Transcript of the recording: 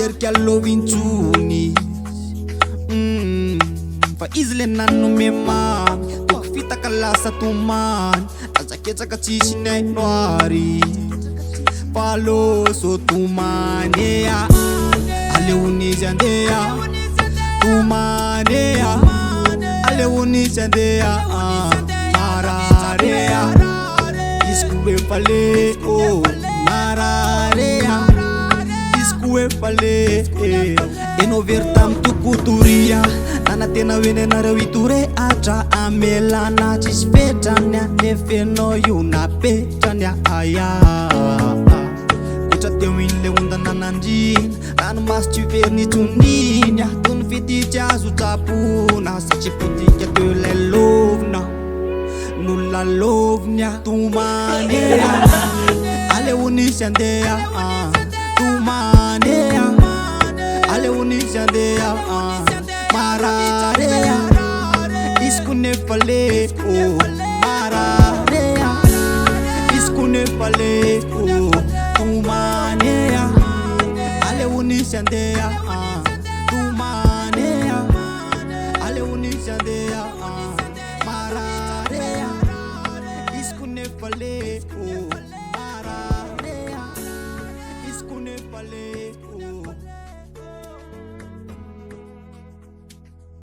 erika lovintsony fa izy le nanome mamy toko fitaka lasa tomany azaketsaka tsisy naino ary fa loso tomany aleonizy andeha tomany aleonizy andeha mararea iskue fale mararea iskue fale eno vertam tukuturia nana tena wenenareo iture atra amelana tsisy fetranya nefeno iona petranya aya kotra teo inle ondananandrina ranomaso tsy vernitsoninya tony fititsy azo tsapona satria potika teo lay lovina nulla lovnia tumanea aleonisy andeha tumanea aleonisy andeha mararea iskunefale mararea iskunefale tumanea aleonisy andeha tumanea aleonisy andeha mararea iskunefale mararea iskunefale